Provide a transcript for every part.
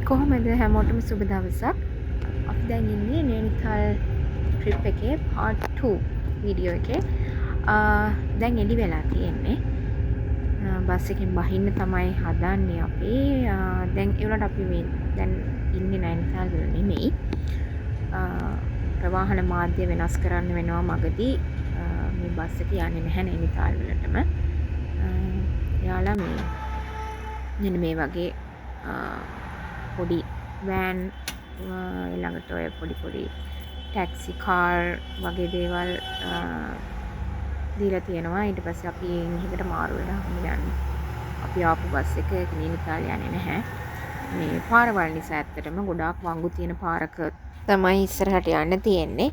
කොහොමද හැමෝටම සුබ දවසක්. අපි දැන් ඉන්නේ නේනිතල් ට්‍රිප් එකේ part 2 වීඩියෝ එකේ. දැන් එළි වෙලා තියෙන්නේ. බස් එකෙන් බහින්න තමයි හදන්නේ අපි. දැන් ඒ වුණාට අපි මේ දැන් ඉන්නේ නේනිතල් වල නෙමෙයි. ප්‍රවාහන මාධ්‍ය වෙනස් කරන්න වෙනවා මගදී. මේ බස් එක යන්නේ නැහැ නේනිතල් වලටම. යාලා මෙන්න මේ වගේ පොඩි වෑන් ළඟට ඔය පොඩි ටැක්සි කාර් වගේ දේවල් දීලා තියෙනවා. ඊට පස්සේ අපි එහෙකට මාරු වෙලා යන්නේ. අපි ආපු බස් එක නේනිතාල යන්නේ නැහැ. මේ පාරවල් නිසා ඇත්තටම ගොඩාක් වංගු තියෙන පාරක තමයි ඉස්සරහට යන්න තියෙන්නේ.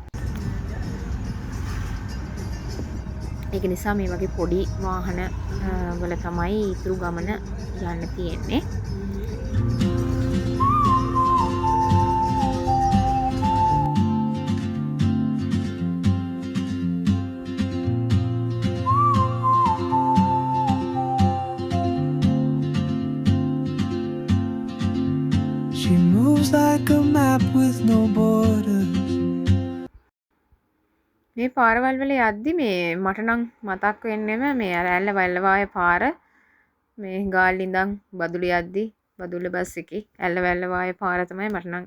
ඒක නිසා මේ වගේ පොඩි වාහන වල තමයි ඊතුරු ගමන යන්න තියෙන්නේ. She moves like a map with no borders. මේ පාරවල් වල යද්දි මේ මට නම් මතක් වෙන්නෙම මේ අර ඇල්ල වැල්ලවාය පාර මේ ගාල්ල ඉඳන් බදුල්ල යද්දි බදුල්ල බස් එකේ ඇල්ල වැල්ලවාය පාර තමයි මට නම්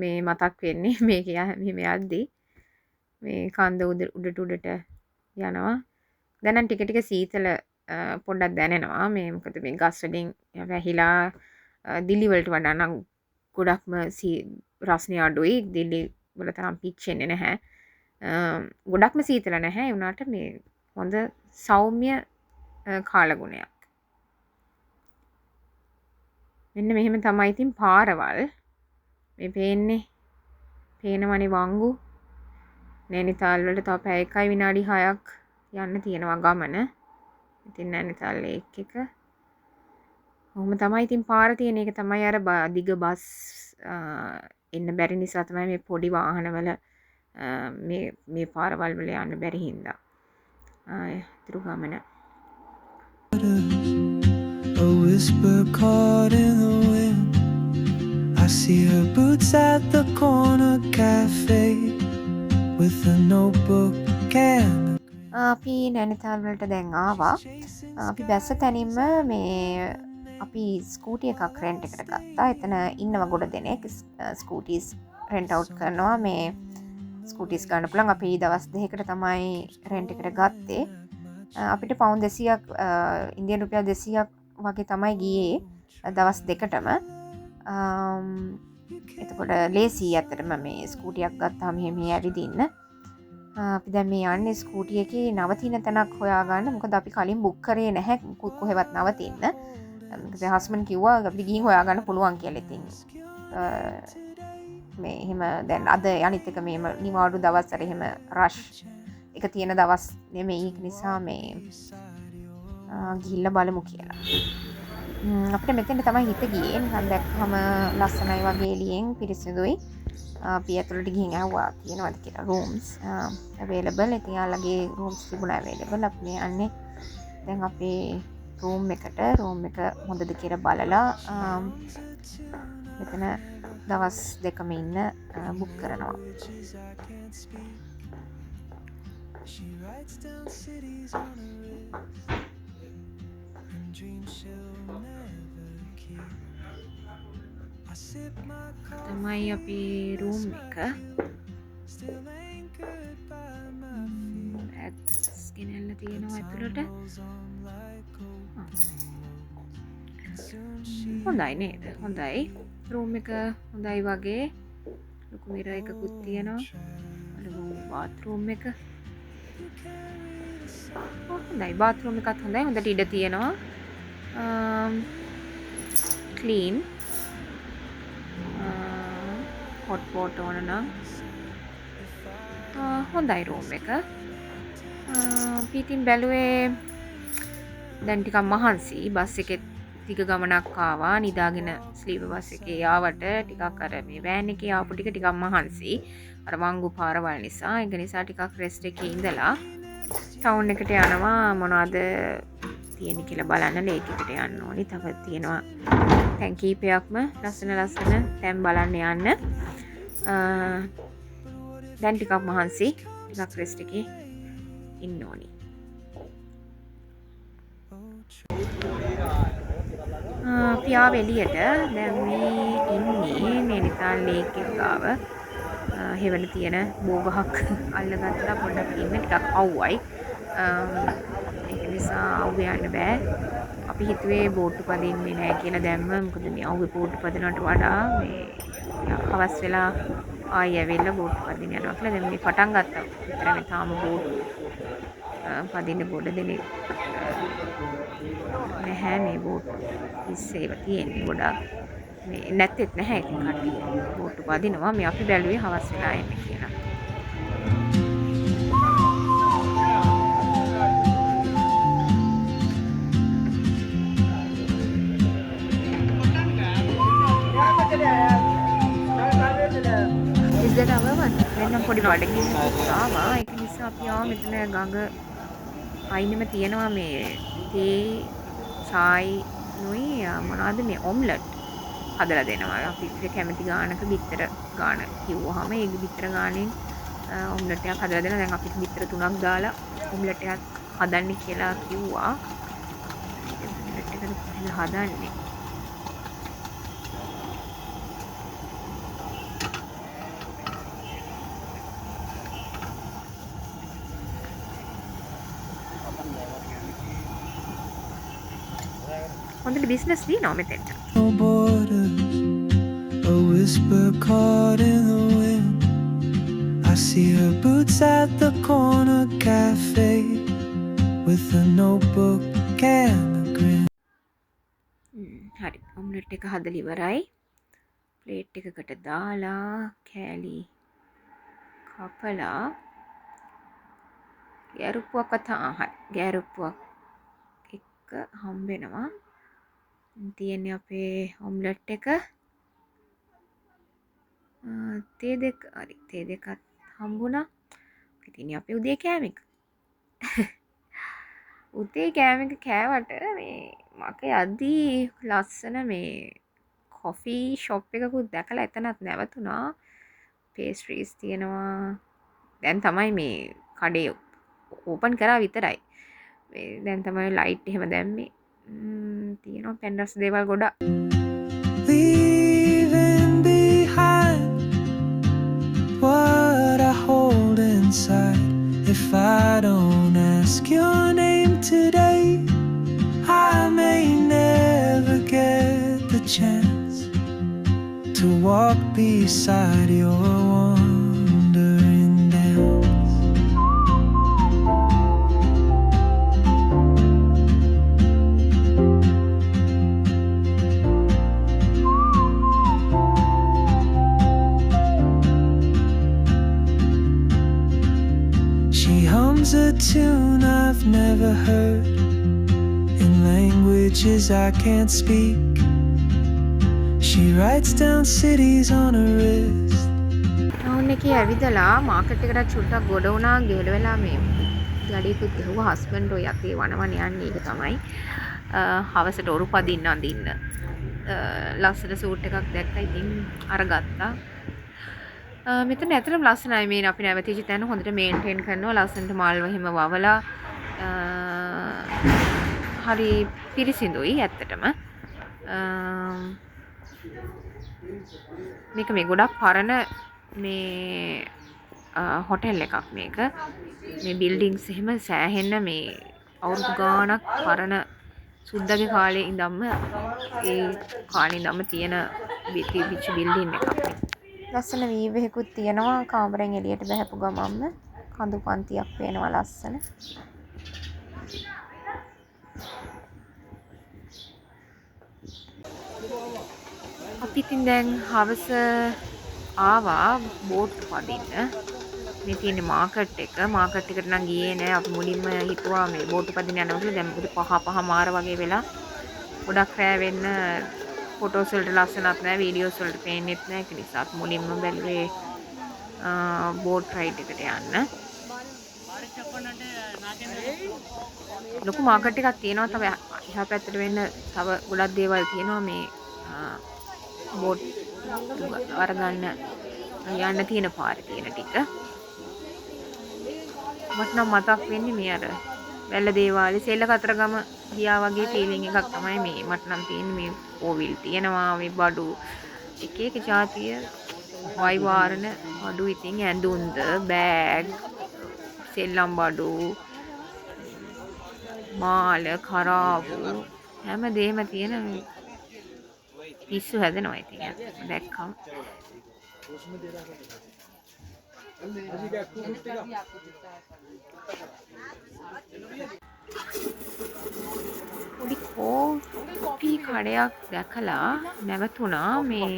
මේ මතක් වෙන්නේ. මේක මෙහෙම යද්දි මේ කන්ද උඩට යනවා. දැන් නම් ටික ටික සීතල පොඩ්ඩක් දැනෙනවා. මේ මොකද මේ ගස් වලින් වැහිලා දිල්ලි වලට වඩා නම් ගොඩක්ම රස්නේ අඩුයි. දිල්ලි වල තරම් පිච්චෙන්නේ නැහැ. ගොඩක්ම සීතල නැහැ. ඒ වුණාට මේ හොඳ සෞම්‍ය කාලගුණයක්. මෙන්න මෙහෙම තමයි ඉතින් පාරවල් මේ පේනවනේ වංගු. නේනිතාල් වලට තව පැය 1 විනාඩි 6ක් යන්න තියෙනවා ගමන. ඉතින් නේනිතාල් ලේක් එක කොහොම තමයි ඉතින් පාර තියෙන එක තමයි අර දිග බස් එන්න බැරි නිසා තමයි මේ පොඩි වාහනවල මේ පාරවල් වල යන්න බැරි හින්දා. ඊතුරු ගමන. A whisper caught in the wind. I see her boots at the corner cafe with a notebook and අපි නේනිතාල් වලට දැන් ආවා. අපි බැස්ස තැනින්ම මේ අපි ස්කූටි එකක් රෙන්ට් එකට ගත්තා. එතන ඉන්නවා ගොඩ දෙනෙක් ස්කූටිස් රෙන්ට් අවුට් කරනවා. මේ ස්කූටිස් ගන්න පුළුවන්. අපි දවස් 2කට තමයි රෙන්ට් එකට ගත්තේ. අපිට පවුන් 200ක් ඉන්දියන් රුපියල් 200ක් වගේ තමයි ගියේ දවස් දෙකටම. එතකොට ලේසි ඇත්තටම මේ ස්කූටියක් ගත්තාම මෙහෙම ඇවිදින්න. අපි දැන් මේ යන්නේ ස්කූටි එකේ නවතින තැනක් හොයාගන්න. මොකද අපි කලින් බුක් කරේ නැහැ කොහෙවත් නවතින්න. මොකද හස්බන්ඩ් කිව්වා අපිට ගිහින් හොයාගන්න පුළුවන් කියලා. ඉතින් මේ එහෙම දැන් අද අනිත් එක මේ නිවාඩු දවස් වල එහෙම රෂ් එක තියෙන දවස් නෙමෙයි. ඒක නිසා මේ ගිහිල්ලා බලමු කියලා. අපිට මෙතෙන්ට තමයි හිත ගියේ. නිකන් දැක්කම ලස්සනයි වගේ එළියෙන් පිරිසිදුයි. අපි ඇතුළට ගිහින් ඇහුවා තියෙනවද කියලා rooms available. ඉතින් යාළුවගේ rooms තිබුණා available. අපි මේ යන්නේ දැන් අපේ room එකට. room එක හොඳද කියලා බලලා මෙතන දවස් දෙකම ඉන්න බුක් කරනවා. she writes down cities on her wrist and dreams she'll never keep. I sip my coffee තමයි අපේ room එක. still anchored by my feet. Axe ගෙනල්ලා තියෙනවා ඇතුළට. on like old soon හොඳයි නේද? හොඳයි. room එක හොඳයි වගේ. ලොකු මිරර් එකකුත් තියෙනවා. බලමු bathroom එක. හොඳයි. bathroom එකත් හොඳයි. හොඳට ඉඩ තියෙනවා. clean. hot water ඕන නම් හොඳයි room එක. අපි ඉතින් බැලුවේ දැන් ටිකක් මහන්සි. බස් එකේ ටික ගමනක් ආවා. නිදාගෙන ස්ලීපර් බස් එකේ ආවට ටිකක් අර මේ වෑන් එකේ ආපු ටිකක් මහන්සි. අර වංගු පාරවල් නිසා. ඒක නිසා ටිකක් රෙස්ට් එකේ ඉඳලා ටවුන් එකට යනවා. මොනවද තියෙන්නේ කියලා බලන්න ලේක් එකට යන්න ඕනි. තව තියෙනවා තැන් කීපයක්ම ලස්සන තැන් බලන්න යන්න. දැන් ටිකක් මහන්සි ටිකක් රෙස්ට් එකේ ඉන්න ඕනි. පියාව එළියට දැන් මේ ඉන්නේ නේනිතාල් ලේක් එක ගාව. හෙවන තියෙන බෝගහක් අල්ලගත්තා පොඩ්ඩක් ඉන්න ටිකක් අවුවයි. ඒක නිසා අවුවේ යන්න බෑ. අපි හිතුවේ බෝට්ටු පදින්නේ නැහැ කියලා දැම්ම. මොකද මේ අවුවේ බෝට්ටු පදිනවට වඩා මේ හවස් වෙලා ආයෙ ඇවිල්ලා බෝට්ටු පදින්න යනවා කියලා දැන් මේ පටන් ගත්තා. විතර මේ තාම බෝට්ටු පදින්න බොඩ දෙනෙක් නැහැ මේ බෝට්ටු ඉස්සේව තියෙන්නේ ගොඩක්. මේ නැත්තේත් නැහැ ඉතින් කට්ටිය බෝට්ටු පදිනවා. මේ අපි බැලුවේ හවස් වෙලා එන්නේ කියලා. ඉස්සරහම වෙනම් පොඩි බඩගින්නක් ආවා. ඒක නිසා අපි ආව මෙතන ගඟ අයිනෙම තියෙනවා මේ තේ චායි නුයි මොනවද මේ ඔම්ලට් හදලා දෙනවා. අපි කැමති ගානක බිත්තර ගාන කිව්වහම ඒ බිත්තර ගානෙන් ඔම්ලට් එකක් හදලා දෙනවා. දැන් අපි බිත්තර 3ක් දාලා ඔම්ලට් එකක් හදන්න කියලා කිව්වා. ඔම්ලට් එක හදන්නේ හොඳට බිස්නස් දිනනවා මෙතෙන්ට. No borders, a whisper caught in the wind. I see her boots at the corner cafe with a notebook and a grin. හරි ඔම්ලට් එක හදලා ඉවරයි. ප්ලේට් එකකට දාලා කෑලි කපලා ගෑරුප්පුවක් හරි ගෑරුප්පුවක් එක්ක හම්බ වෙනවා. තියෙන්නේ අපේ ඔම්ලට් එක. තේ දෙක හරි තේ දෙකත් හම්බුණා. ඉතින් අපේ උදේ කෑම එක. උදේ කෑම එක කෑවට මේ මගේ අදී ලස්සන මේ කොෆී ෂොප් එකකුත් දැකලා එතනත් නැවතුණා. පේස්ට්‍රීස් තියෙනවා. දැන් තමයි මේ කඩේ ඕපන් කරා විතරයි. දැන් තමයි ලයිට් එහෙම දැම්මේ. තියෙනවා පෙන්රස් දේවල් ගොඩක්. Leaving behind what I hold inside. If I don't ask your name today, I may never get the chance to walk beside your wandering dance. She hums a tune I've never heard in languages I can't speak. She writes down cities on her wrist. Town එකේ ඇවිදලා market එකට චුට්ටක් ගොඩ වුණා. ගෙහෙල වෙලා මේ ගඩියකුත් ගහුවා. Husband ඔය යතේ වනවන යන්නේ. ඒක තමයි හවසට ඔරු පදින්න අඳින්න ලස්සන සූට් එකක් දැක්කා. ඉතින් අරගත්තා. මෙතන ඇත්තටම ලස්සනයි. මේ අපි නැවතිච්ච තැන හොඳට මේන්ටේන් කරනවා. ලස්සනට මල් වහිම වවලා හරි පිරිසිදුයි ඇත්තටම. මේක මේ ගොඩක් පරණ මේ හොටෙල් එකක් මේක. මේ බිල්ඩින්ග්ස් එහෙම සෑහෙන්න මේ අවුරුදු ගාණක් පරණ සුද්දගේ කාලේ ඉඳන්ම ඒ කාලේ ඉඳන්ම තියෙන තිබිච්ච බිල්ඩින් එකක්. ලස්සන වීව් එකකුත් තියෙනවා. කාමරෙන් එළියට බහැපු ගමන්ම කඳු පන්තියක් පේනවා ලස්සන. අපි ඉතින් දැන් හවස ආවා බෝට් පදින්න. මේ තියෙන මාකට් එක. මාකට් එකට නම් ගියේ නෑ. අපි මුලින්ම හිතුවා මේ බෝට් පදින්න යනවා කියලා. දැන් මොකද පහ මාර වගේ වෙලා ගොඩක් රෑ වෙන්න ෆොටෝස් වලට ලස්සනක් නෑ. වීඩියෝස් වලට පේන්නෙත් නෑ. ඒක නිසා මුලින්ම බැලුවේ බෝට් රයිඩ් එකට යන්න. ලොකු මාකට් එකක් තියෙනවා. තව එහා පැත්තට වෙන්න තව ගොඩක් දේවල් තියෙනවා. මේ බෝට් අරගන්න යන්න තියෙන පාරේ තියෙන ටික. මට නම් මතක් වෙන්නේ මේ අර වැල්ල දේවාලේ සෙල්ල කතරගම ගියා වගේ ෆීලිං එකක් තමයි මේ මට නම් තියෙන්නේ. මේ කෝවිල් තියෙනවා, මේ බඩු එක එක જાතිය වයිවාරණ බඩු, ඉතින් ඇඳුම්ද, බෑග්, සෙල්ලම් බඩු, මාල, කරාබු, හැම දෙයක්ම තියෙන පිස්සු හැදෙනවා. ඉතින් දැක්කම පොඩි කෝපි කඩයක් දැකලා නැවතුණා. මේ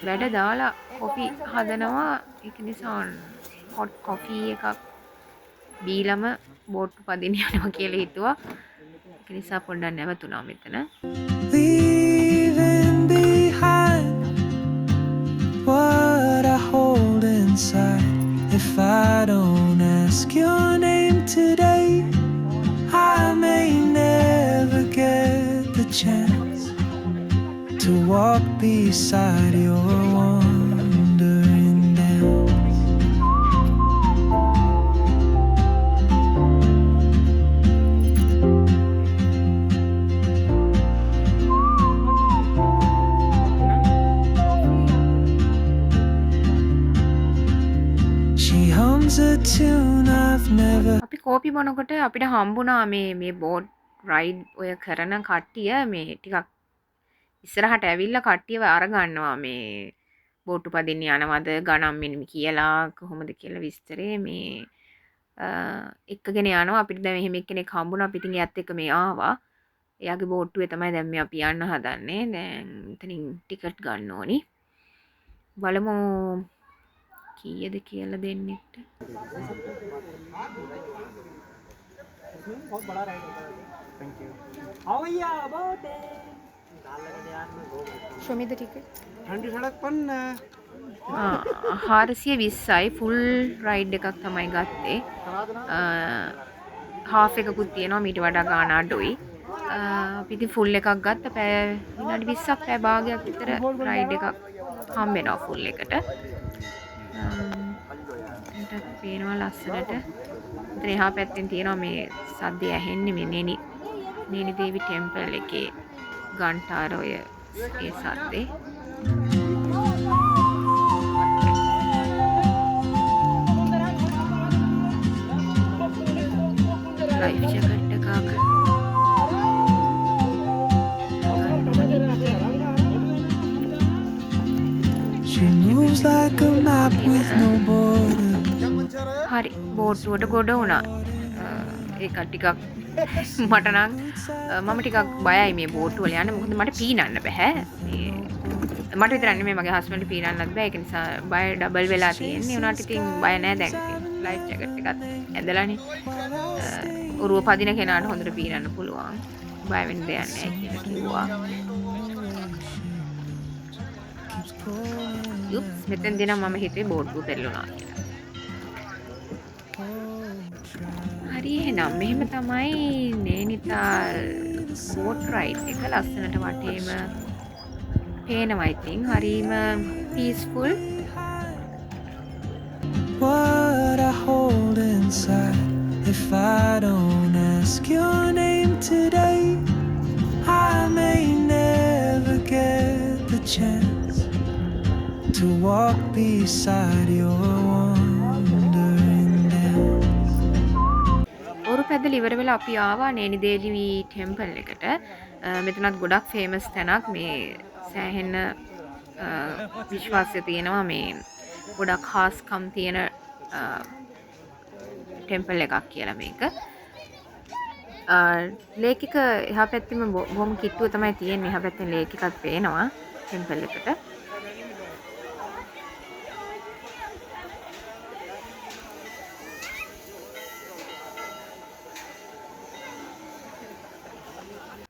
වැඩ දාලා කොපි හදනවා. ඒක නිසා හොට් කොෆි එකක් බීලම බෝට්ටු පදින්න යනවා කියලා හිතුවා. ඒක නිසා පොඩ්ඩක් නැවතුණා මෙතන. Leaving behind what I hold inside. If I don't ask your name today, I may never get the chance to walk beside your wandering dance. She hums a tune I've never. අපි කෝපි බොනකොට අපිට හම්බුණා මේ boat ride ඔය කරන කට්ටිය මේ ටිකක් ඉස්සරහට ඇවිල්ලා කට්ටියව අරගන්නවා. මේ බෝට්ටු පදින්න යනවද ගණන් මෙන්න කියලා කොහොමද කියලා විස්තරේ මේ එක්කගෙන යනවා. අපිට දැන් මෙහෙම එක්කෙනෙක් හම්බුණා. අපි ඉතින් එයත් එක්ක මේ ආවා. එයාගේ බෝට්ටුවේ තමයි දැන් මේ අපි යන්න හදන්නේ. දැන් එතනින් ටිකට් ගන්න ඕනි. බලමු කීයද කියලා දෙන්නෙක්ට. show me the ticket. 420යි ෆුල් රයිඩ් එකක් තමයි ගත්තේ. හාෆ් එකකුත් තියෙනවා මීට වඩා ගාණ අඩුයි. අපි ඉතින් ෆුල් එකක් ගත්ත. පැය විනාඩි 20ක් පැය භාගයක් විතර රයිඩ් එකක් හම්බෙනවා ෆුල් එකට. එතනට පේනවා ලස්සනට. එතන එහා පැත්තෙන් තියෙනවා මේ සද්දය ඇහෙන්නේ මේ නේනි දේවි ටෙම්පල් එකේ ගන්ටාර ඔය ඒ සද්දේ. ලයිෆ් ජැකට් එකක්. She moves like a map with no border. හරි බෝට්ටුවට ගොඩ වුණා. ඒක ටිකක් මට නම් මම ටිකක් බයයි මේ බෝට්ටු වල යන්න. මොකද මට පීනන්න බෑ. මට විතරක් නෙමෙයි මගේ හස්බන්ඩ් පීනන්නත් බෑ. ඒක නිසා බය ඩබල් වෙලා තියෙන්නේ. උනාට ඉතින් බය නෑ දැන්. ලයිෆ් ජැකට් එකත් ඇදලානේ. ඔරුව පදින කෙනාට හොඳට පීනන්න පුළුවන්. බය වෙන්න දෙයක් නෑ කියලා කිව්වා. යුප්ස් මෙතෙන්දී නම් මම හිතුවේ බෝට්ටුව පෙරළුණා කියලා. හරි එහෙනම් මෙහෙම තමයි නේනිතාල් බෝට් රයිඩ් එක ලස්සනට වටේම පේනවා. ඉතින් හරිම peaceful. What I hold inside. If I don't ask your name today, I may never get the chance to walk beside your wandering dance. ඔරු පැදල ඉවර වෙලා අපි ආවා නේනි දේවි ටෙම්පල් එකට. මෙතනත් ගොඩක් ෆේමස් තැනක්. මේ සෑහෙන විශ්වාසය තියෙනවා මේ ගොඩක් ખાસකම් තියෙන ටෙම්පල් එකක් කියලා මේක. ලේක් එක එහා පැත්තෙම බොහොම කිට්ටුව තමයි තියෙන්නේ. එහා පැත්තෙන් ලේක් එකක් පේනවා ටෙම්පල් එකට.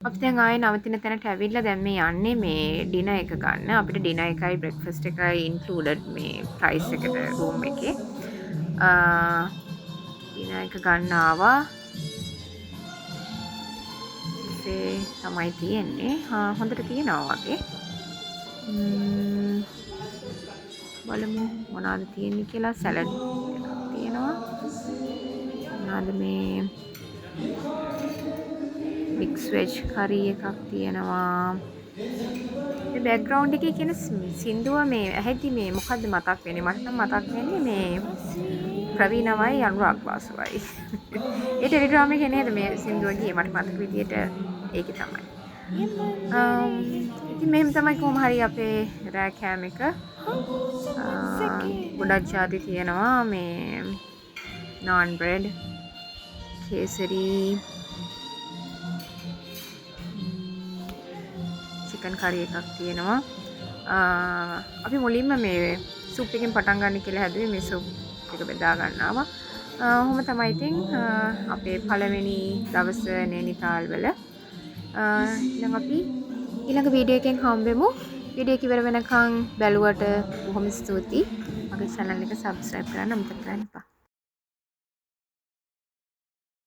අපි දැන් ආයේ නවතින තැනට ඇවිල්ලා දැන් මේ යන්නේ මේ ඩිනර් එක ගන්න. අපිට ඩිනර් එකයි බ්‍රෙක්ෆාස්ට් එකයි ඉන්ක්ලූඩඩ් මේ ප්‍රයිස් එකට රූම් එකේ. ඩිනර් එක ගන්න ආවා. පස්සේ තමයි තියෙන්නේ. හොඳට තියෙනවා වගේ. බලමු මොනවද තියෙන්නේ කියලා. සැලඩ් එකක් තියෙනවා. මොනවද මේ මික්ස් වෙජ් කරි එකක් තියෙනවා. මේ බෑග්ග්‍රවුන්ඩ් එකේ කියන සින්දුව මේ ඇහෙද්දි මේ මොකද්ද මතක් වෙන්නේ? මට නම් මතක් වෙන්නේ මේ ප්‍රවීණවයි අනුරාග් වාසුවයි. ඒ ටෙලිග්‍රාම් එකේ නේද මේ සින්දුව ගියේ මට මතක විදියට ඒකේ තමයි. ඉතින් මෙහෙම තමයි කොහොම හරි අපේ රෑ කෑම එක. ගොඩක් ಜಾති තියෙනවා මේ නාන් බ්‍රෙඩ්, කේසරි, චිකන් කරි එකක් තියෙනවා. අපි මුලින්ම මේ සුප් එකෙන් පටන් ගන්න කියලා හැදුවේ මේ සුප් එක බෙදා ගන්නවා. ඔහොම තමයි ඉතින් අපේ පළවෙනි දවස නේනිතාල් වල. දැන් අපි ඊළඟ වීඩියෝ එකෙන් හම්බෙමු. වීඩියෝ එක ඉවර වෙනකන් බැලුවට බොහොම ස්තුතියි. මගේ channel එක subscribe කරන්න අමතක කරන්න එපා.